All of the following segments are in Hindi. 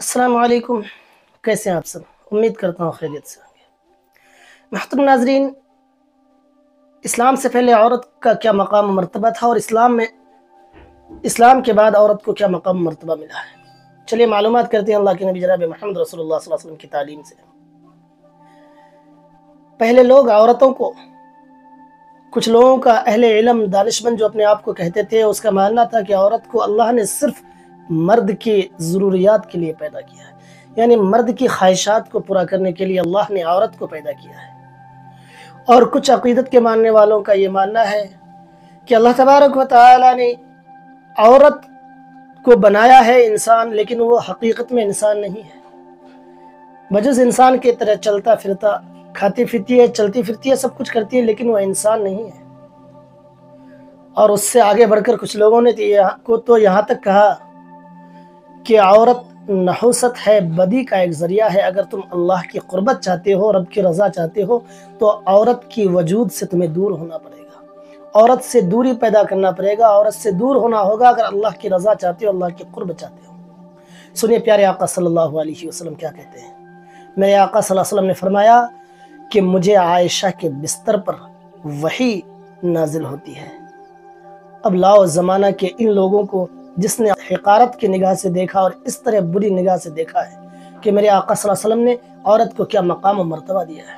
अस्सलाम वालेकुम। कैसे हैं आप सब? उम्मीद करता हूँ खैरियत से होंगे। महतरम नाज़रीन, इस्लाम से पहले औरत का क्या मकाम और मर्तबा था और इस्लाम के बाद औरत को क्या मकाम और मर्तबा मिला है। चलिए मालूमात करते हैं अल्लाह के नबी जनाब मोहम्मद रसूलुल्लाह सल्लल्लाहु अलैहि वसल्लम की तालीम से। पहले लोग औरतों को, कुछ लोगों का अहले इल्म दानिशमंद जो अपने आप को कहते थे, उसका मानना था कि औरत को अल्लाह ने सिर्फ मर्द की ज़रूरियात के लिए पैदा किया है, यानी मर्द की ख्वाहिशात को पूरा करने के लिए अल्लाह ने औरत को पैदा किया है। और कुछ अक़ीदत के मानने वालों का ये मानना है कि अल्लाह तबारक व तआला ने औरत को बनाया है इंसान, लेकिन वो हकीकत में इंसान नहीं है। बजुज़ इंसान की तरह चलता फिरता, खाती पीती है, चलती फिरती है, सब कुछ करती है, लेकिन वो इंसान नहीं है। और उससे आगे बढ़कर कुछ लोगों ने तो यहाँ तक कहा कि औरत नहुसत है, बदी का एक ज़रिया है। अगर तुम अल्लाह की क़ुर्बत चाहते हो, रब की रज़ा चाहते हो, तो औरत की वजूद से तुम्हें दूर होना पड़ेगा, औरत से दूरी पैदा करना पड़ेगा, औरत से दूर होना होगा अगर अल्लाह की रज़ा चाहते हो, अल्लाह की क़ुर्बत चाहते हो। सुनिए प्यारे आका सल्लल्लाहु अलैहि वसल्लम क्या कहते हैं। मेरे आका सल्लल्लाहु अलैहि वसल्लम ने फरमाया कि मुझे आयशा के बिस्तर पर वही नाजिल होती है। अब लाओ ज़माना के इन लोगों को जिसने हिकारत की निगाह से देखा और इस तरह बुरी निगाह से देखा है कि मेरे आका सल्लल्लाहु अलैहि वसल्लम ने औरत को क्या मकाम और मर्तबा दिया है।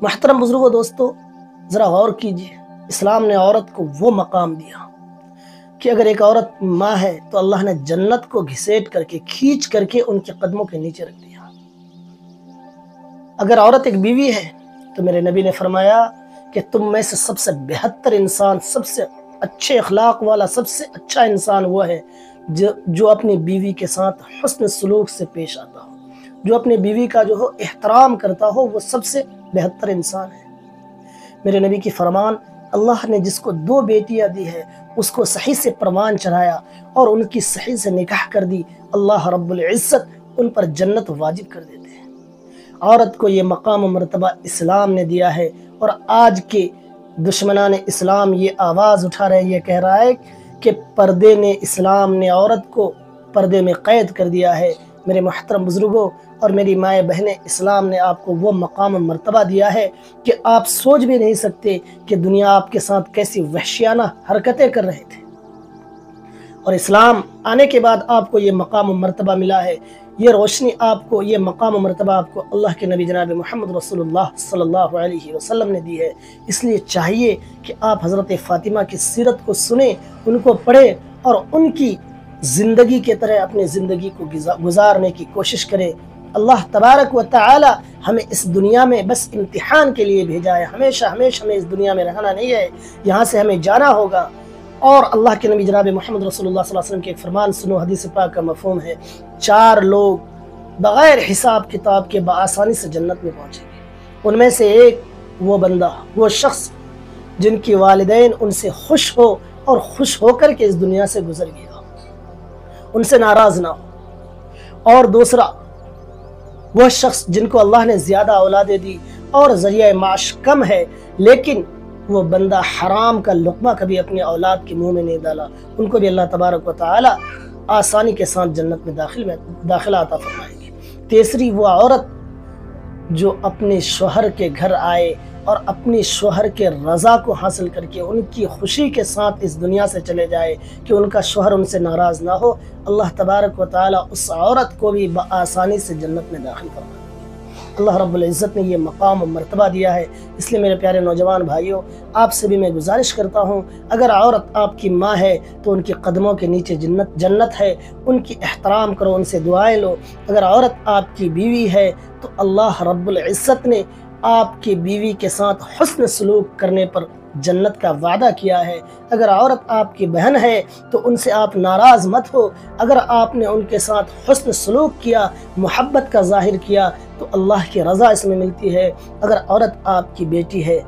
मोहतरम बुजुर्गों, दोस्तों, ज़रा गौर कीजिए। इस्लाम ने औरत को वो मकाम दिया कि अगर एक औरत माँ है तो अल्लाह ने जन्नत को घिसेट करके, खींच करके उनके कदमों के नीचे रख दिया। अगर औरत एक बीवी है तो मेरे नबी ने फरमाया कि तुम में से सबसे बेहतर इंसान, सबसे अच्छे अखलाक वाला, सबसे अच्छा इंसान वो है जो अपनी बीवी के साथ हुस्न सलूक से पेश आता हो, जो अपनी बीवी का जो हो एहतराम करता हो, वो सबसे बेहतर इंसान है। मेरे नबी की फरमान, अल्लाह ने जिसको 2 बेटियां दी है उसको सही से परवान चढ़ाया और उनकी सही से निकाह कर दी, अल्लाह रब्बुल इज़्ज़त उन पर जन्नत वाजिब कर देते हैं। औरत को ये मकाम और मर्तबा इस्लाम ने दिया है। और आज के दुश्मनान इस्लाम ये आवाज़ उठा रहे हैं, ये कह रहा है कि पर्दे ने, इस्लाम ने औरत को पर्दे में क़ैद कर दिया है। मेरे मोहतरम बुज़ुर्गों और मेरी माएँ बहनें, इस्लाम ने आपको वो मकाम और मर्तबा दिया है कि आप सोच भी नहीं सकते कि दुनिया आपके साथ कैसी वहशियाना हरकतें कर रहे थे, और इस्लाम आने के बाद आपको ये मकाम और मर्तबा मिला है। ये रोशनी आपको, ये मकाम और मर्तबा आपको अल्लाह के नबी जनाब मोहम्मद रसूलुल्लाह सल्लल्लाहु अलैहि वसल्लम ने दी है। इसलिए चाहिए कि आप हज़रत फ़ातिमा की सीरत को सुने, उनको पढ़ें और उनकी ज़िंदगी के तरह अपनी ज़िंदगी को गुजारने की कोशिश करें। अल्लाह तबारक व तआला हमें इस दुनिया में बस इम्तिहान के लिए भेजा है। हमेशा हमेशा हमें इस दुनिया में रहना नहीं है, यहाँ से हमें जाना होगा। और अल्लाह के नबी जनाब मोहम्मद रसूलुल्लाह सल्लल्लाहु अलैहि वसल्लम के एक फरमान सुनो, हदीस पाक का मफ़हूम है, 4 लोग बग़ैर हिसाब किताब के बआसानी से जन्नत में पहुँचेंगे। उनमें से एक वो बंदा, वो शख्स जिनकी वालिदैन उनसे खुश हो और खुश होकर के इस दुनिया से गुजर गया, उनसे नाराज़ ना हो। और दूसरा वह शख्स जिनको अल्लाह ने ज़्यादा औलादें दी और ज़रिया माश कम है, लेकिन वो बंदा हराम का लुक़मा कभी अपनी औलाद के मुंह में नहीं डाला, उनको भी अल्लाह तबारक व तआला आसानी के साथ जन्नत में दाखिला अता फरमाएंगे। तीसरी वो औरत जो अपने शोहर के घर आए और अपनी शोहर के रज़ा को हासिल करके उनकी खुशी के साथ इस दुनिया से चले जाए कि उनका शोहर उनसे नाराज़ ना हो, अल्लाह तबारक व तआला उस औरत को भी आसानी से जन्नत में दाखिल फरमाएंगे। अल्लाह रब्बुल इज़्ज़त ने ये मकाम और मर्तबा दिया है। इसलिए मेरे प्यारे नौजवान भाइयों, आपसे भी मैं गुजारिश करता हूँ, अगर औरत आपकी माँ है तो उनके कदमों के नीचे जन्नत है, उनकी एहतराम करो, उनसे दुआएं लो। अगर औरत आपकी बीवी है तो अल्लाह रब्बुल इज़्ज़त ने आपकी बीवी के साथ हुस्न सलूक करने पर जन्नत का वादा किया है। अगर औरत आपकी बहन है तो उनसे आप नाराज़ मत हो। अगर आपने उनके साथ हुस्न सलूक किया, मोहब्बत का ज़ाहिर किया, तो अल्लाह की रज़ा इसमें मिलती है। अगर औरत आपकी बेटी है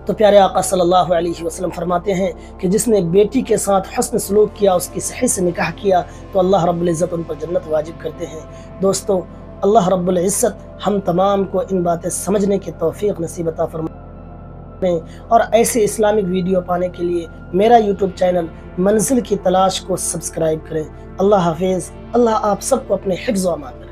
तो प्यारे आका सल्लल्लाहु अलैहि वसल्लम फरमाते हैं कि जिसने बेटी के साथ हुस्न सलूक किया, उसकी सही से निकाह किया, तो अल्लाह रब्बुल इज़्ज़त उन पर जन्नत वाजिब करते हैं। दोस्तों, अल्लाह रब्बुल इज़्ज़त हम तमाम को इन बातें समझने की तौफ़ीक़ नसीब अता फरमाए। और ऐसे इस्लामिक वीडियो पाने के लिए मेरा यूट्यूब चैनल मंजिल की तलाश को सब्सक्राइब करें। अल्लाह हाफिज़। अल्लाह आप सबको अपने हिफ्ज़ व अमान में